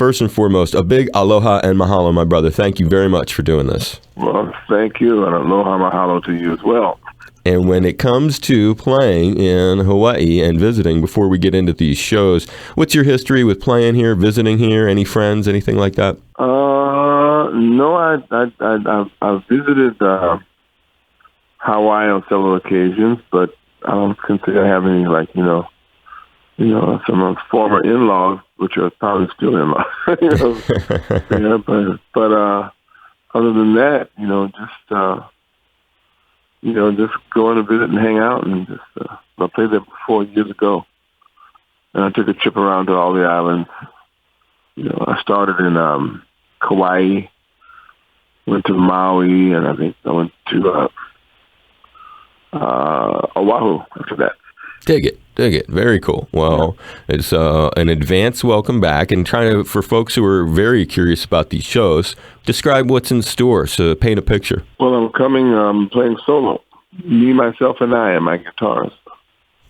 First and foremost, a big aloha and mahalo, my brother. Thank you very much for doing this. Well, thank you, and aloha mahalo to you as well. And when it comes to playing in Hawaii and visiting, before we get into these shows, what's your history with playing here, visiting here? Any friends, anything like that? No, I've visited Hawaii on several occasions, but I don't consider I have any, some former in-laws, which are probably still in-laws. But other than that, just going to visit and hang out, and I played there 4 years ago, and I took a trip around to all the islands. I started in Kauai, went to Maui, and I think I went to Oahu after that. Dig it. Very cool. Well, it's an advance welcome back, and for folks who are very curious about these shows, describe what's in store, so paint a picture. Well, I'm playing solo. Me, myself, and I am my guitarist.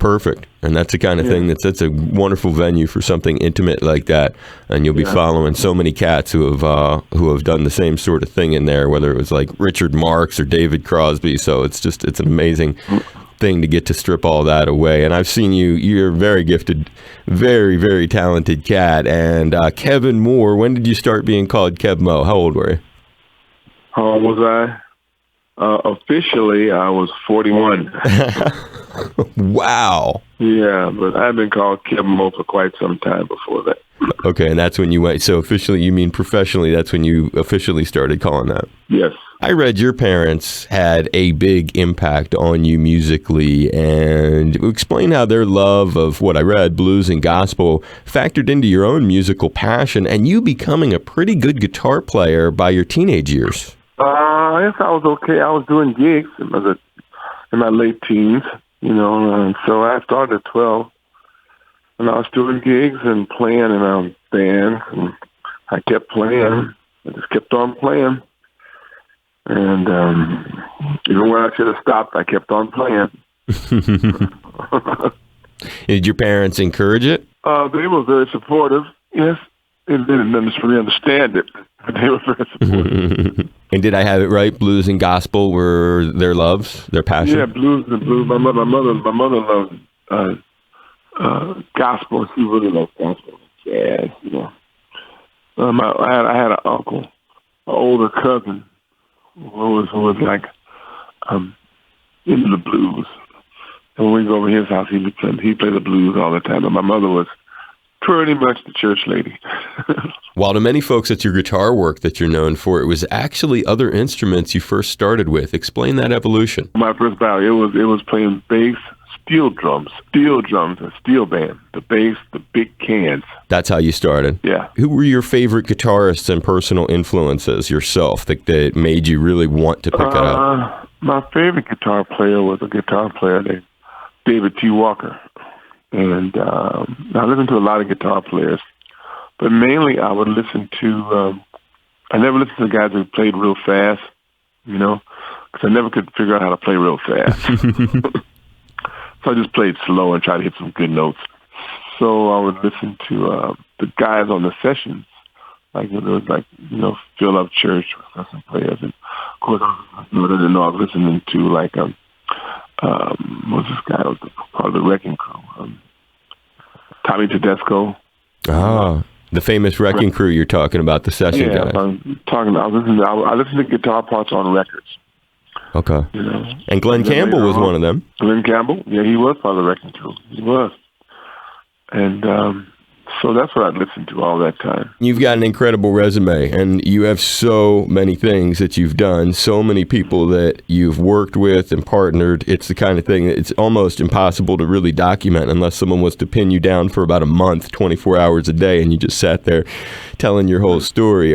Perfect. And that's the kind of thing that's a wonderful venue for something intimate like that. And you'll be following so many cats who have done the same sort of thing in there, whether it was like Richard Marx or David Crosby. So it's an amazing thing to get to strip all that away. And I've seen you're a very gifted, very, very talented cat. And Kevin Moore, when did you start being called Keb Mo? How old were you? How old was I? Officially, I was 41. Wow. Yeah, but I've been called Keb Mo for quite some time before that. Okay, and that's when you went. So officially, you mean professionally, that's when you officially started calling that? Yes. I read your parents had a big impact on you musically, and explain how their love of what I read, blues and gospel, factored into your own musical passion and you becoming a pretty good guitar player by your teenage years. I guess I was okay. I was doing gigs in my late teens, and so I started at 12, and I was doing gigs and playing in bands, and I kept playing. I just kept on playing. And even when I should have stopped, I kept on playing. Did your parents encourage it? They were very supportive, yes. They didn't necessarily understand it, but they were very supportive. And did I have it right? Blues and gospel were their loves, their passion? Yeah, blues and blues. My mother loved gospel. She really loved gospel. Jazz, I had an uncle, an older cousin, who was like into the blues. And when we go over his house, he played the blues all the time. But my mother was pretty much the church lady. While to many folks it's your guitar work that you're known for, it was actually other instruments you first started with. Explain that evolution. My first band, it was playing bass, steel drums, a steel band, the bass, the big cans. That's how you started? Yeah. Who were your favorite guitarists and personal influences yourself that made you really want to pick it up? My favorite guitar player was a guitar player named David T. Walker. And I listened to a lot of guitar players, but mainly I would listen to, I never listened to the guys who played real fast, because I never could figure out how to play real fast. So I just played slow and tried to hit some good notes. So I would listen to the guys on the sessions, Phil Up Church, some players. And of course, I didn't know I was listening to what's this guy? Was part of the Wrecking Crew. Tommy Tedesco. Ah, the famous Wrecking Crew you're talking about, the session guy. I listened to guitar parts on records. Okay. And Glenn Campbell was one of them. Glenn Campbell? Yeah, he was part of the Wrecking Crew. He was. And so that's what I'd listen to all that time. You've got an incredible resume, and you have so many things that you've done, so many people that you've worked with and partnered. It's the kind of thing that it's almost impossible to really document unless someone was to pin you down for about a month, 24 hours a day, and you just sat there telling your whole story.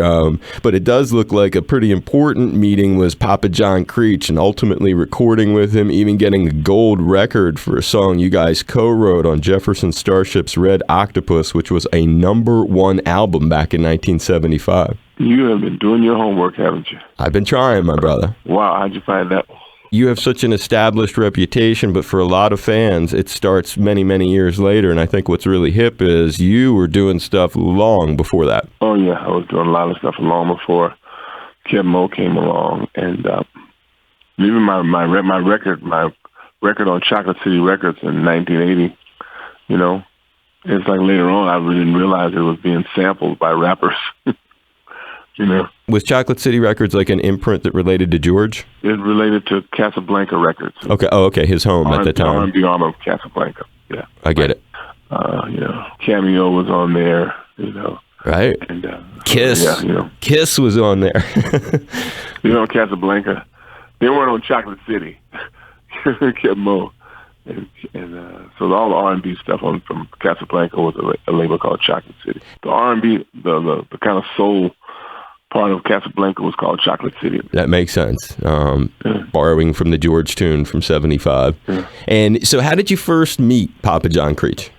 But it does look like a pretty important meeting was Papa John Crete, and ultimately recording with him, even getting a gold record for a song you guys co-wrote on Jefferson Starship's Red Octopus, which was a #1 album back in 1975. You have been doing your homework, haven't you? I've been trying, my brother. Wow, how'd you find that? You have such an established reputation, but for a lot of fans, it starts many, many years later. And I think what's really hip is you were doing stuff long before that. Oh, yeah. I was doing a lot of stuff long before Keb Mo came along. And even my record on Chocolate City Records in 1980, you know, it's like later on I didn't realize it was being sampled by rappers. You know, was Chocolate City Records like an imprint that related to George? It related to Casablanca Records. Okay. Oh, okay. His home at the time. R&B arm of Casablanca. Yeah, I get it. You know, Cameo was on there. You know, right. And Kiss. Yeah, you know, Kiss was on there. You know, Casablanca. They weren't on Chocolate City. Keb Mo. And so all the R&B stuff from Casablanca was a label called Chocolate City. The R&B, the kind of soul part of Casablanca was called Chocolate City. That makes sense. Borrowing from the George tune from 75. Yeah. And so how did you first meet Papa John Creech?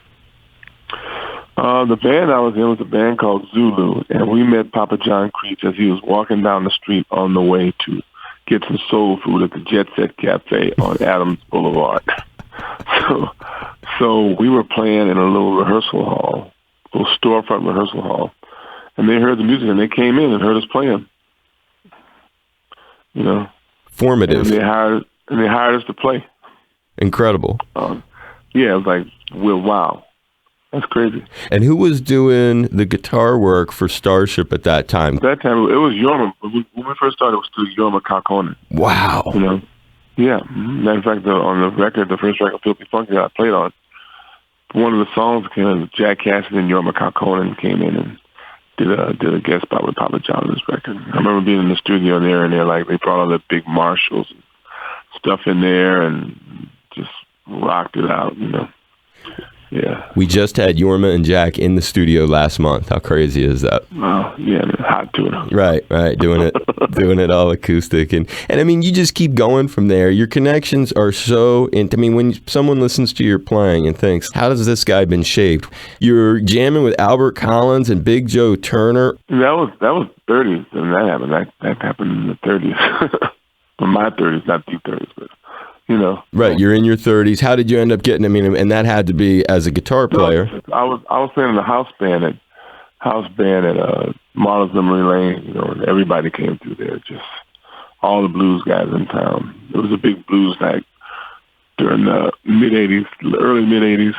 The band I was in was a band called Zulu, and we met Papa John Creech as he was walking down the street on the way to get some soul food at the Jet Set Cafe on Adams Boulevard. So we were playing in a little rehearsal hall, a little storefront rehearsal hall, and they heard the music and they came in and heard us playing. You know, formative. And they hired us to play. Incredible. Yeah, it was like, well, wow, that's crazy. And who was doing the guitar work for Starship at that time? At that time, it was Yorma. When we first started, it was still Yorma Kalkonen. Wow. You know. Yeah, matter of fact, on the record, the first record, Filthy Funky, that I played on, one of the songs came in, Jack Cassidy and Yorma Kalkonen came in and did a guest spot with Papa John on this record. I remember being in the studio there, and they brought all the big Marshalls and stuff in there and just rocked it out, you know. Yeah. We just had Yorma and Jack in the studio last month. How crazy is that? Oh, yeah, hot tuna. Right, doing it all acoustic. And I mean, you just keep going from there. Your connections are so I mean, when someone listens to your playing and thinks, how has this guy been shaped? You're jamming with Albert Collins and Big Joe Turner. That was 30s, and that happened. That happened in the 30s. In my 30s, not deep 30s, but... You know, right? You're in your 30s. How did you end up getting? I mean, and that had to be as a guitar player. No, I was playing in the house band at Marla's Memory Lane. You know, and everybody came through there. Just all the blues guys in town. It was a big blues night during the early mid 80s,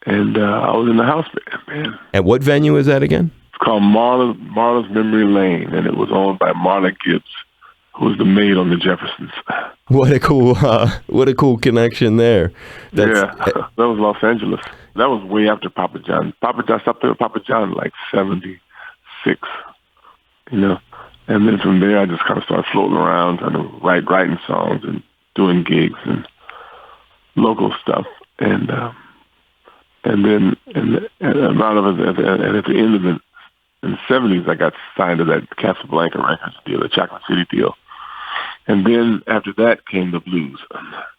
and I was in the house band, man. And what venue is that again? It's called Marla's Memory Lane, and it was owned by Marla Gibbs, who was the maid on the Jeffersons. What a cool connection there. That was Los Angeles. That was way after Papa John. I stopped there with Papa John in like 76, you know. And then from there, I just kind of started floating around, trying to writing songs and doing gigs and local stuff. And then around at the end of in the 70s, I got signed to that Casablanca Records deal, the Chocolate City deal. And then after that came the blues.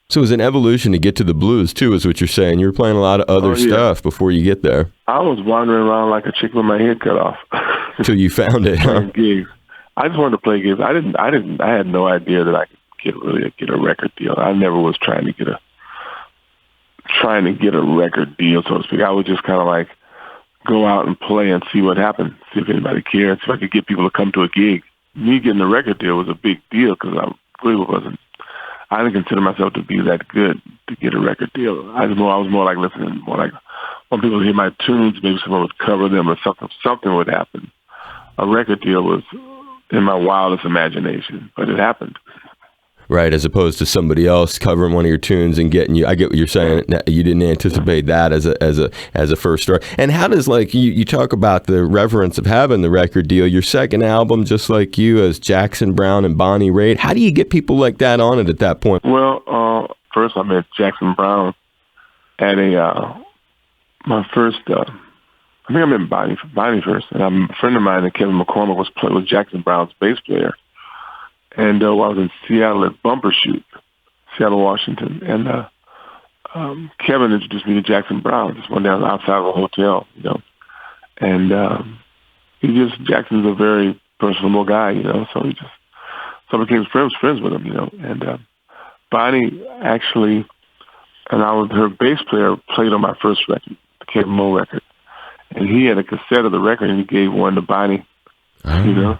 So it was an evolution to get to the blues, too, is what you're saying. You were playing a lot of other stuff before you get there. I was wandering around like a chick with my head cut off. Until you found it, huh? Gigs. I just wanted to play gigs. I had no idea that I could get a record deal. I never was trying to get a record deal, so to speak. I would just kind of like go out and play and see what happened, see if anybody cared, see if I could get people to come to a gig. Me getting a record deal was a big deal because I didn't consider myself to be that good to get a record deal. I was more like listening, more like when people hear my tunes, maybe someone would cover them or something would happen. A record deal was in my wildest imagination, but it happened. Right, as opposed to somebody else covering one of your tunes and getting you. I get what you're saying. You didn't anticipate that as a first start. And how does, like, you talk about the reverence of having the record deal? Your second album, just like you, as Jackson Browne and Bonnie Raitt. How do you get people like that on it at that point? Well, first I met Jackson Browne at my first. I think I met Bonnie first, and a friend of mine, Kevin McCormick, was Jackson Browne's bass player. And I was in Seattle at Bumper Shoot, Seattle, Washington. And Kevin introduced me to Jackson Browne just one day outside of a hotel, you know. And Jackson's a very personable guy, you know, so I became friends with him, you know. And Bonnie actually, and her bass player played on my first record, the Keb Mo record. And he had a cassette of the record, and he gave one to Bonnie, you know.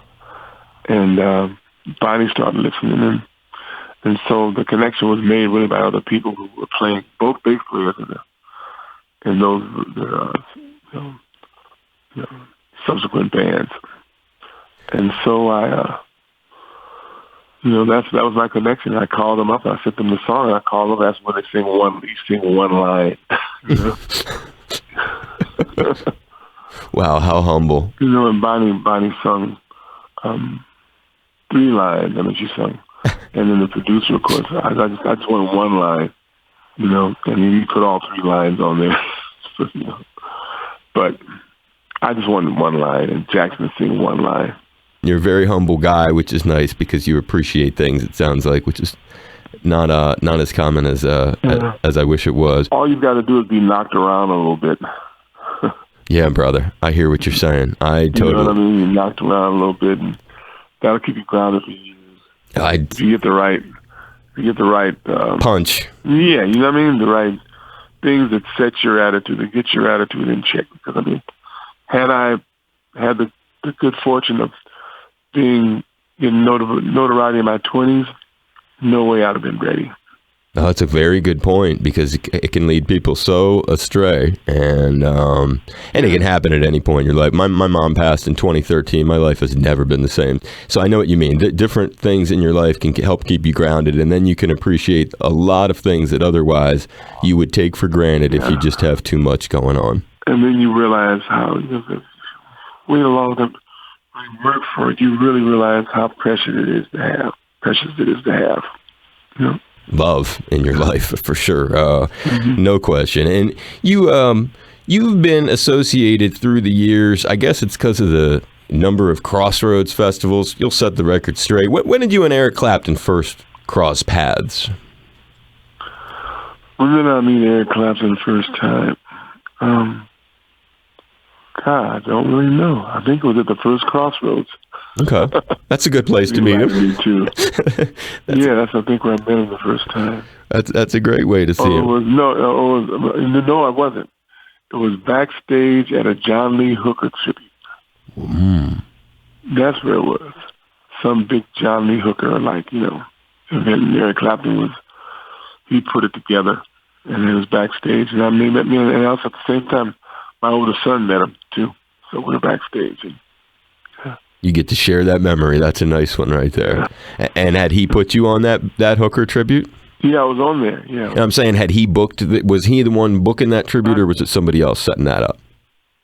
And Bonnie started listening, and so the connection was made really by other people who were playing, both bass players in those subsequent bands. And so I, that was my connection. I called them up. I sent them the song. And I called them. That's when they sing one line. Wow, how humble. And Bonnie sung 3 lines. I mean, she sung, and then the producer, of course, I just wanted 1 line, and he put all 3 lines on there. But I just wanted 1 line, and Jackson sing 1 line. You're a very humble guy, which is nice because you appreciate things, it sounds like, which is not as common as I wish it was. All you've got to do is be knocked around a little bit. Yeah, brother, I hear what you're saying. I totally. You know what I mean? You're knocked around a little bit, and that'll keep you grounded for years. If you get the right punch. Yeah, you know what I mean? The right things that set your attitude, that get your attitude in check. Because I mean, had I had the good fortune of getting notoriety in my 20s, no way I'd have been ready. Oh, that's a very good point, because it can lead people so astray, and it can happen at any point in your life. My mom passed in 2013. My life has never been the same. So I know what you mean. Different things in your life can help keep you grounded, and then you can appreciate a lot of things that otherwise you would take for granted if you just have too much going on. And then you realize how, wait along to work for it, you really realize how precious it is to have. Love in your life, for sure. No question. And you've been associated through the years, I guess it's because of the number of Crossroads festivals. You'll set the record straight. When did you and Eric Clapton first cross paths? When did I meet Eric Clapton the first time? God, I don't really know. I think it was at the first Crossroads. Okay, that's a good place to meet him. Me too. That's I think where I met him the first time. That's a great way to see him. No, I wasn't. It was backstage at a John Lee Hooker tribute. That's where it was. Some big John Lee Hooker, event. And Eric Clapton he put it together, and it was backstage. And I met me, and also at the same time, my older son met him too. So we were backstage. You get to share that memory. That's a nice one right there. Yeah. And had he put you on that Hooker tribute? Yeah, I was on there, yeah. And I'm saying, had he booked, was he the one booking that tribute, or was it somebody else setting that up?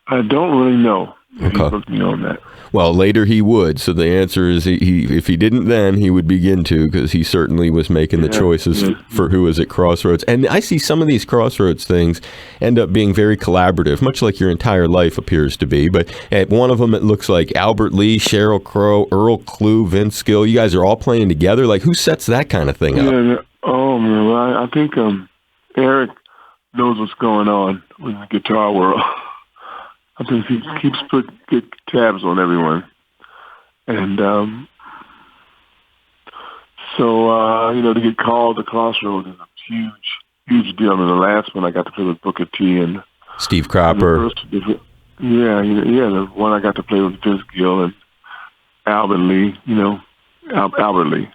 I don't really know if he booked me on that. Well, later he would. So the answer is, if he didn't then, he would begin to, because he certainly was making the choices for who was at Crossroads. And I see some of these Crossroads things end up being very collaborative, much like your entire life appears to be. But at one of them, it looks like Albert Lee, Sheryl Crow, Earl Klugh, Vince Gill. You guys are all playing together. Like, who sets that kind of thing up? Oh, man. Well, I think Eric knows what's going on with the guitar world. I think he keeps good tabs on everyone. And to get called to Crossroads is a huge deal. I mean, the last one I got to play with Booker T and Steve Cropper. The one I got to play with Vince Gill and Albert Lee, Albert Lee.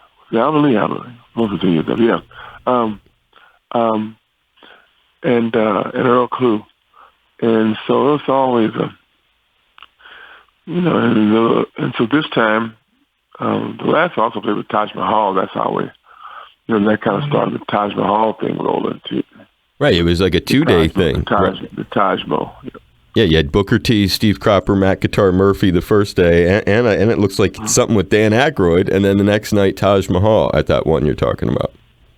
Most of the things, yeah. And Earl Klugh. And so it's always and so this time, the last I also played with Taj Mahal. That's how that kind of started the Taj Mahal thing rolling too. Right, it was like a 2-day thing. The Taj Mahal. Yeah, you had Booker T, Steve Cropper, Matt Guitar Murphy the first day, and it looks like something with Dan Aykroyd, and then the next night Taj Mahal at that one you're talking about.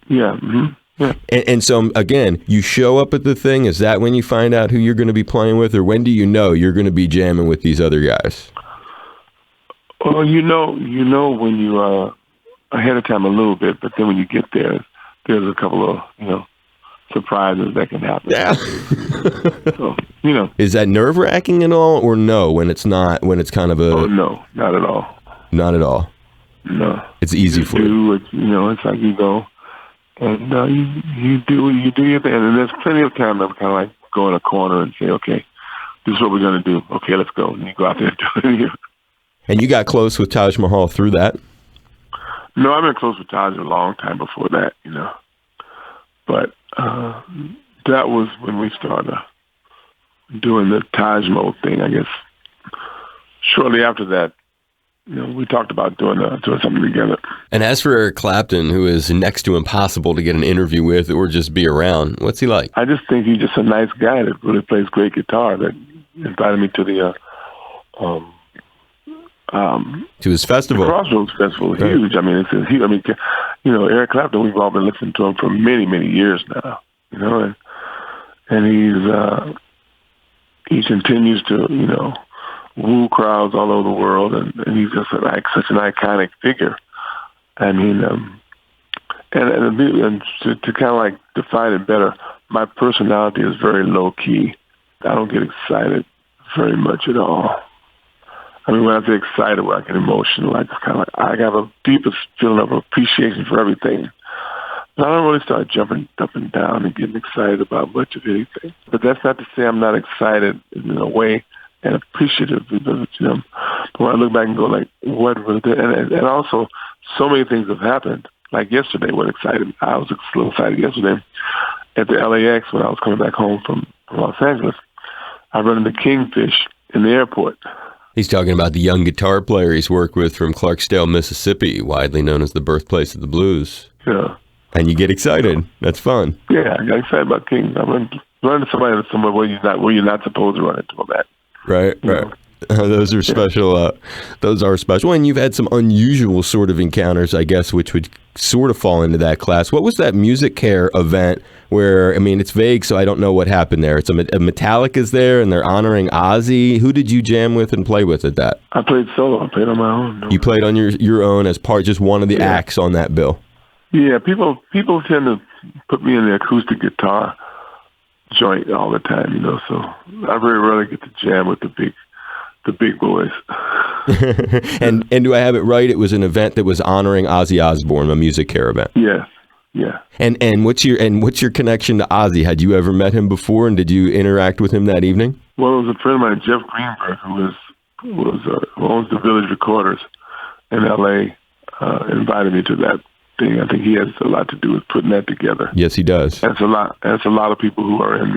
Yeah. Mm-hmm. Yeah. And so, again, you show up at the thing. Is that when you find out who you're going to be playing with, or when do you know you're going to be jamming with these other guys? Well, you know when you ahead of time a little bit, but then when you get there, there's a couple of surprises that can happen. Yeah. So, is that nerve-wracking at all, or no? When it's not, when it's kind of a no, not at all. Not at all. No, it's easy for you. It's like you go. And you do your thing. And there's plenty of time to kind of like go in a corner and say, okay, this is what we're going to do. Okay, let's go. And you go out there and do it. And you got close with Taj Mahal through that? No, I've been close with Taj a long time before that, But that was when we started doing the Taj Mo thing, I guess. Shortly after that, we talked about doing something together. And as for Eric Clapton, who is next to impossible to get an interview with or just be around, what's he like? I just think he's just a nice guy that really plays great guitar. That invited me to the to his festival, the Crossroads Festival. Right. Huge. I mean, it's huge. I mean, Eric Clapton. We've all been listening to him for many, many years now. And he continues to woo crowds all over the world, and he's just such an iconic figure. I mean, and to kind of like define it better, my personality is very low key. I don't get excited very much at all. I mean, when I say excited, when I get emotional, I just kind of I have a deepest feeling of appreciation for everything. But I don't really start jumping up and down and getting excited about much of anything. But that's not to say I'm not excited in a way and appreciative because But when I look back and go like, what really did? And also, so many things have happened. Like yesterday, what excited me. I was a little excited yesterday at the LAX when I was coming back home from Los Angeles. I run into Kingfish in the airport. He's talking about the young guitar player he's worked with from Clarksdale, Mississippi, widely known as the birthplace of the blues. Yeah. And you get excited. That's fun. Yeah, I got excited about King. I run into somebody somewhere where you're not supposed to run into them at. Right. Those are special. Those are special. And you've had some unusual sort of encounters, I guess, which would sort of fall into that class. What was that Music Care event where, I mean, it's vague, so I don't know what happened there. It's a Metallica's there, and they're honoring Ozzy. Who did you jam with and play with at that? I played solo. I played on my own. You played on your own as just one of the acts on that bill. Yeah, people tend to put me in the acoustic guitar joint all the time, so I very rarely get to jam with the big boys. and do I have it right? It was an event that was honoring Ozzy Osbourne, a Music Care event. Yes, yeah. And what's your connection to Ozzy? Had you ever met him before, and did you interact with him that evening? Well, it was a friend of mine, Jeff Greenberg, who owns the Village Recorders in L.A. Invited me to that thing. I think he has a lot to do with putting that together. Yes, he does. That's a lot. That's a lot of people who are in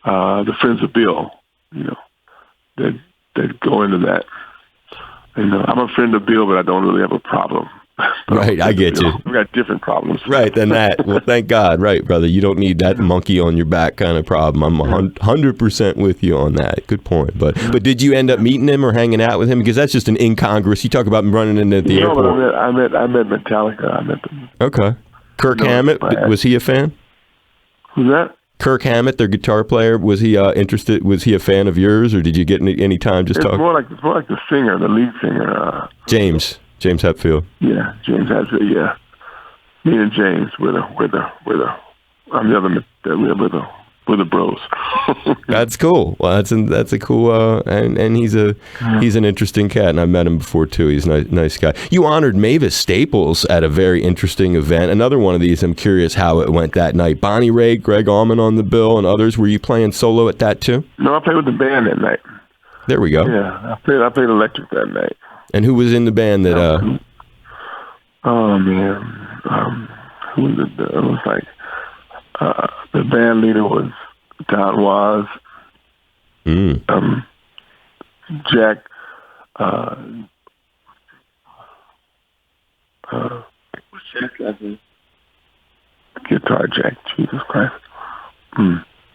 the Friends of Bill, that go into that. I'm a friend of Bill, but I don't really have a problem. Right, I get you. We've got different problems. Right, than that. Well, thank God. Right, brother. You don't need that monkey on your back kind of problem. I'm 100% with you on that. Good point. But did you end up meeting him or hanging out with him? Because that's just an incongruous. You talk about running into the airport. But I met Metallica. I met them. Okay. Kirk Hammett, was he a fan? Who's that? Kirk Hammett, their guitar player, was he interested? Was he a fan of yours, or did you get any time just talking? It's more like the singer, the lead singer. James Hetfield. Yeah, James Hetfield. Yeah, me and James we're the I'm the other we're the bros. That's cool. Well, that's a cool and he's an interesting cat, and I've met him before too. He's a nice guy. You honored Mavis Staples at a very interesting event. Another one of these. I'm curious how it went that night. Bonnie Raitt, Greg Allman on the bill, and others. Were you playing solo at that too? No, I played with the band that night. There we go. Yeah, I played electric that night. And who was in the band that? Oh man, who was it? It was like. The band leader was Don Was. Jack. What's Jack's last name? Guitar Jack. Jesus Christ.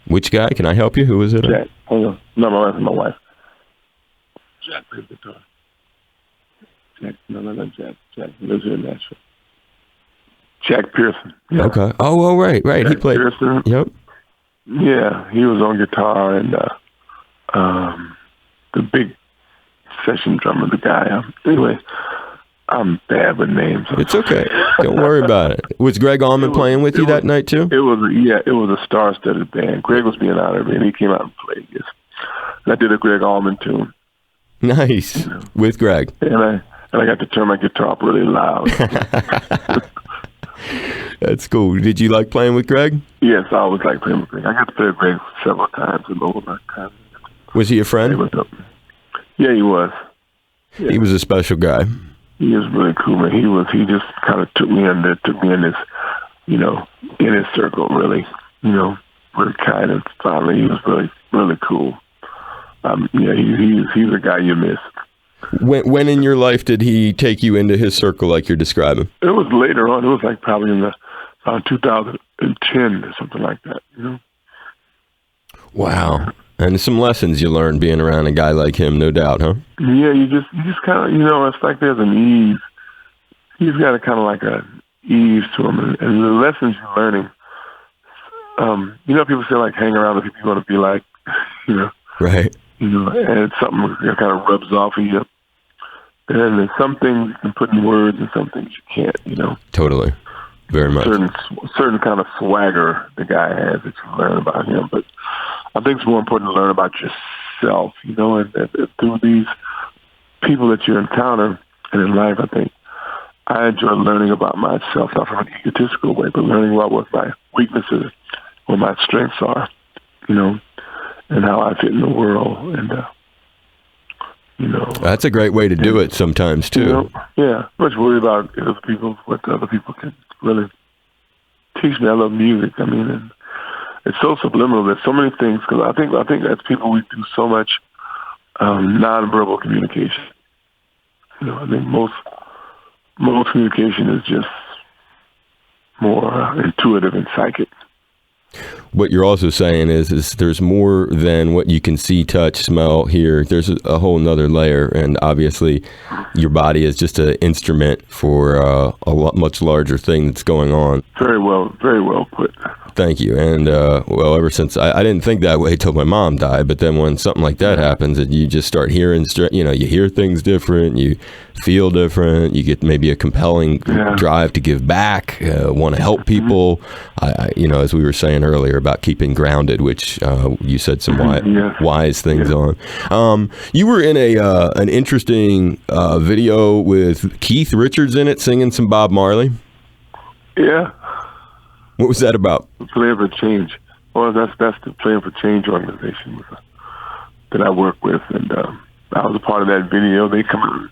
Which guy? Can I help you? Who was it? Jack. Hold on. No, my wife. Jack plays guitar. Jack. No, Jack. Jack lives here in Nashville. Jack Pearson. Yeah. Okay. Oh, right. Jack He played. Pearson. Yep. Yeah, he was on guitar, and the big session drummer, the guy. Anyway, I'm bad with names. It's okay. Don't worry about it. Was Greg Allman playing with you that night too? It was a star-studded band. Greg was being honored, and he came out and played. Yes. And I did a Greg Allman tune. Nice. With Greg. And I got to turn my guitar up really loud. That's cool. Did you like playing with Greg? Yes, I always liked playing with Greg. I got to play with Greg several times in over my time. Was he a friend? Yeah, he was. Yeah. He was a special guy. He was really cool, man. He just kind of took me in this, in his circle, really, really kind and finally, he was really, really cool. He's a guy you miss. When in your life did he take you into his circle like you're describing? It was later on. It was like probably in around 2010 or something like that, Wow. And some lessons you learned being around a guy like him, no doubt, huh? Yeah, you just kind of, it's like there's an ease. He's got a kind of like a ease to him. And the lessons you're learning, people say like hang around with people you want to be like, Right. And it's something that kind of rubs off of you. And there's some things you can put in words and some things you can't, Totally. Very much. Certain kind of swagger the guy has that you learn about him. But I think it's more important to learn about yourself, and through these people that you encounter and in life, I think I enjoy learning about myself, not from an egotistical way, but learning about what my weaknesses, what my strengths are, and how I fit in the world. And, that's a great way to do it sometimes, too. Yeah. Much worry about other people, what other people can really teach me. I love music. I mean, and it's so subliminal. There's so many things, because I think as people, we do so much nonverbal communication. I think most communication is just more intuitive and psychic. What you're also saying is there's more than what you can see, touch, smell, hear. There's a whole nother layer, and obviously your body is just an instrument for a much larger thing that's going on. Very well put. Thank you. And, ever since, I didn't think that way till my mom died, but then when something like that happens, and you just start hearing, you hear things different, you feel different, you get maybe a compelling drive to give back, want to help people. As we were saying earlier about keeping grounded, which you said some wise things on. You were in an interesting video with Keith Richards in it, singing some Bob Marley. Yeah. What was that about? Playing for Change. Well, that's the Playing for Change organization that I work with, and I was a part of that video. They come and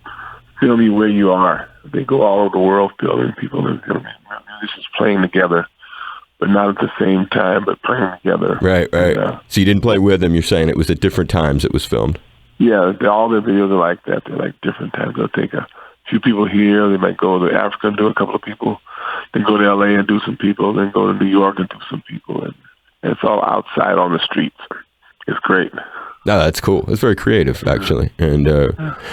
film you where you are. They go all over the world filming people and musicians playing together, but not at the same time, but playing together. Right. So you didn't play with them. You're saying it was at different times it was filmed. Yeah, all their videos are like that. They're like different times. They'll take a few people here. They might go to Africa and do a couple of people. Then go to L.A. and do some people, then go to New York and do some people. And it's all outside on the streets. It's great. No, that's cool. That's very creative, actually. And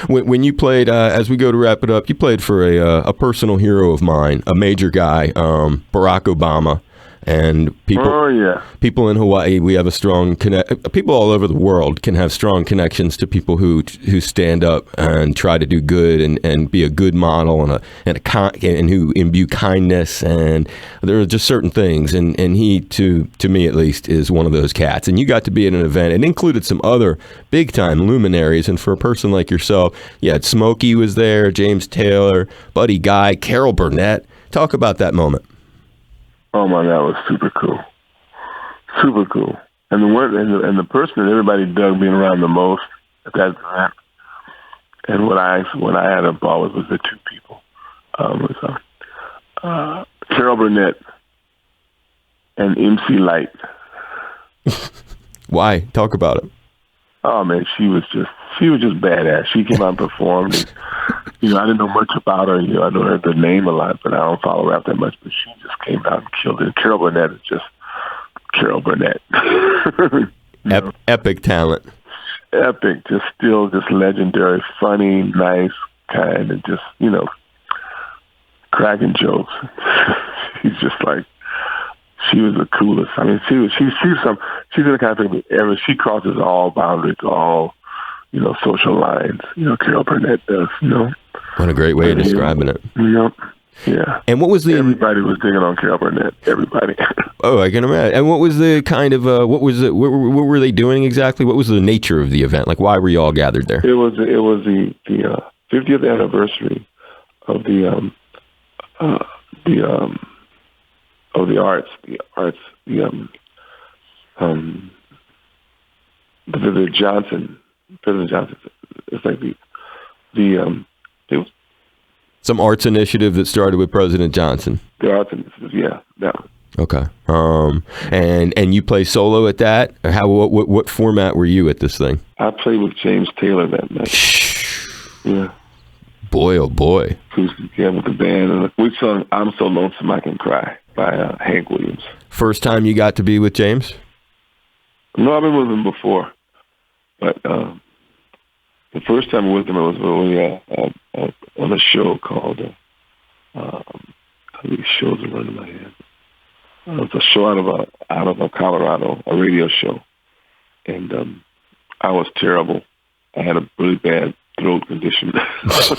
when you played, as we go to wrap it up, you played for a personal hero of mine, a major guy, Barack Obama. And people in Hawaii, we have a strong people all over the world can have strong connections to people who stand up and try to do good and be a good model and who imbue kindness. And there are just certain things. And he, to me at least, is one of those cats. And you got to be at an event. It included some other big time luminaries. And for a person like yourself, Smokey was there, James Taylor, Buddy Guy, Carol Burnett. Talk about that moment. Oh my God, it was super cool. Super cool. And the person that everybody dug being around the most at that event, and what I had a ball with was the two people. Carol Burnett and MC Light. Why? Talk about it. Oh man, she was just badass. She came out and performed. And, I didn't know much about her. I know her the name a lot, but I don't follow rap that much. But she just came out and killed it. Carol Burnett is just Carol Burnett. Epic talent. Epic, just legendary, funny, nice, kind, and just cracking jokes. She's just like. She was the coolest. I mean, she's the kind of thing she crosses all boundaries, all, social lines. Carol Burnett does, What a great way of describing it. Yeah. And what was everybody was digging on Carol Burnett. Everybody. Oh, I can imagine. And what was the kind of, what were they doing exactly? What was the nature of the event? Like, why were you all gathered there? It was the 50th anniversary of the the arts, the Johnson, President Johnson. It's like it was some arts initiative that started with President Johnson. the arts initiative, yeah, that one. Okay. And you play solo at that? What format were you at this thing? I played with James Taylor that night. Yeah. Boy, oh boy. Yeah, with the band. And we sung "I'm So Lonesome I Can Cry" by Hank Williams. First time you got to be with James? No, I've been with him before. But the first time with him, it was when we on a show called, these shows are running in my head. It was a show out of Colorado, a radio show. And I was terrible. I had a really bad throat condition. So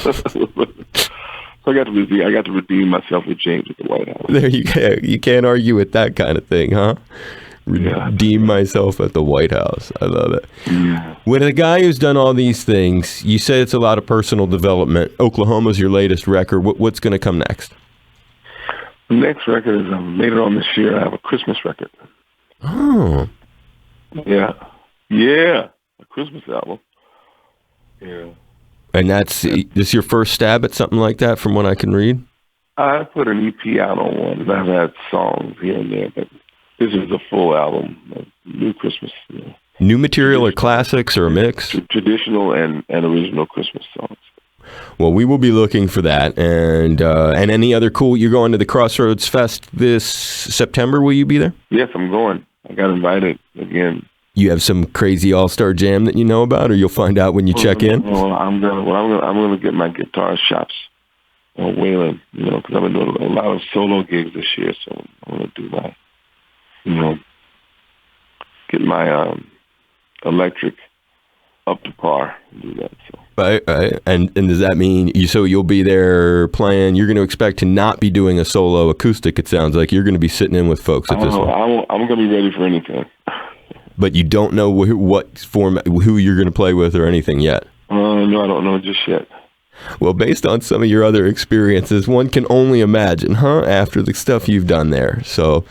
I got to redeem myself with James at the White House. There you can't argue with that kind of thing, huh? Redeem myself at the White House. I love it. Yeah. With a guy who's done all these things, you said it's a lot of personal development. Oklahoma's your latest record. What's going to come next? The next record is later on this year. I have a Christmas record. Oh. Yeah. A Christmas album. Yeah. And this your first stab at something like that from what I can read? I put an EP out on one, and I've had songs here and there, but this is a full album, a new Christmas. New material or classics or a mix? Traditional and original Christmas songs. Well, we will be looking for that. And any other cool, you're going to the Crossroads Fest this September, will you be there? Yes, I'm going. I got invited again. You have some crazy all-star jam that you know about, or you'll find out when you check in? Well, I'm gonna get my guitar shops wailing, because I've been doing a lot of solo gigs this year, so I'm gonna do my, get my electric up to par and do that. So. Right. And does that mean you'll be there playing? You're going to expect to not be doing a solo acoustic. It sounds like you're going to be sitting in with folks at this one. I'm going to be ready for anything. But you don't know what format, who you're going to play with or anything yet? No, I don't know just yet. Well, based on some of your other experiences, one can only imagine, after the stuff you've done there. So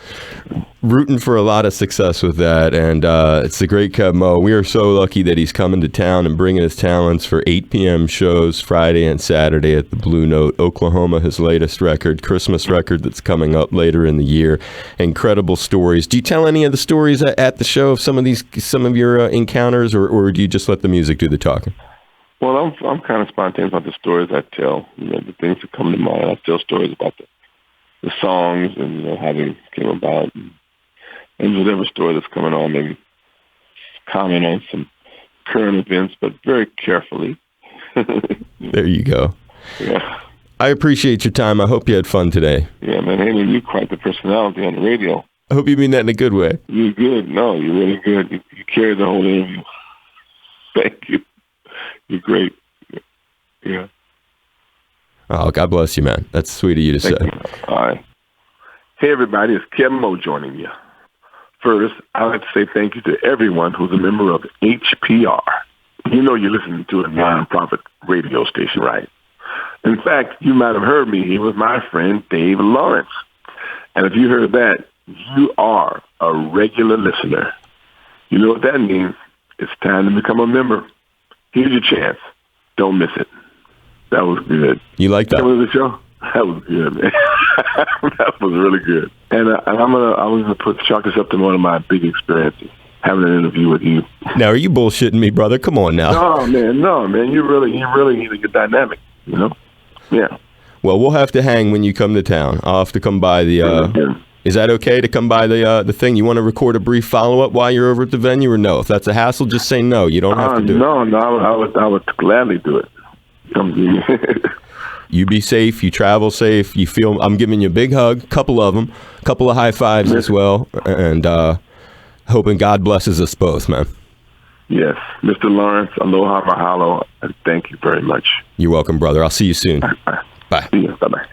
rooting for a lot of success with that. And it's the great Keb Mo. We are so lucky that he's coming to town and bringing his talents for 8 p.m. shows Friday and Saturday at the Blue Note, Oklahoma, his latest record, Christmas record that's coming up later in the year. Incredible stories. Do you tell any of the stories at the show of some of your encounters, or do you just let the music do the talking? Well, I'm kind of spontaneous about the stories I tell. The things that come to mind. I tell stories about the songs and how they came about, and whatever story that's coming on. Maybe comment on some current events, but very carefully. There you go. Yeah. I appreciate your time. I hope you had fun today. Yeah, man. Hey, man, you're quite the personality on the radio. I hope you mean that in a good way. You're good. No, you're really good. You carried the whole interview. Thank you. You're great. Yeah. Oh, God bless you, man. That's sweet of you to say. All right. Hey, everybody. It's Keb Mo joining you. First, I'd like to say thank you to everyone who's a member of HPR. You're listening to a nonprofit radio station, right? In fact, you might have heard me here with my friend Dave Lawrence. And if you heard that, you are a regular listener. You know what that means? It's time to become a member. Here's your chance. Don't miss it. That was good. You like that? That was the show. That was good, man. That was really good. And I was gonna chalk this up to one of my big experiences, having an interview with you. Now, are you bullshitting me, brother? Come on now. No, man. You really need a good dynamic. Yeah. Well, we'll have to hang when you come to town. I'll have to come by the. Is that okay to come by the thing? You want to record a brief follow-up while you're over at the venue, or no? If that's a hassle, just say no. You don't have to do it. No, I would gladly do it. You be safe. You travel safe. You feel I'm giving you a big hug, couple of them, couple of high fives as well, and hoping God blesses us both, man. Yes. Mr. Lawrence, aloha mahalo, and thank you very much. You're welcome, brother. I'll see you soon. Bye. Bye. See you. Bye-bye.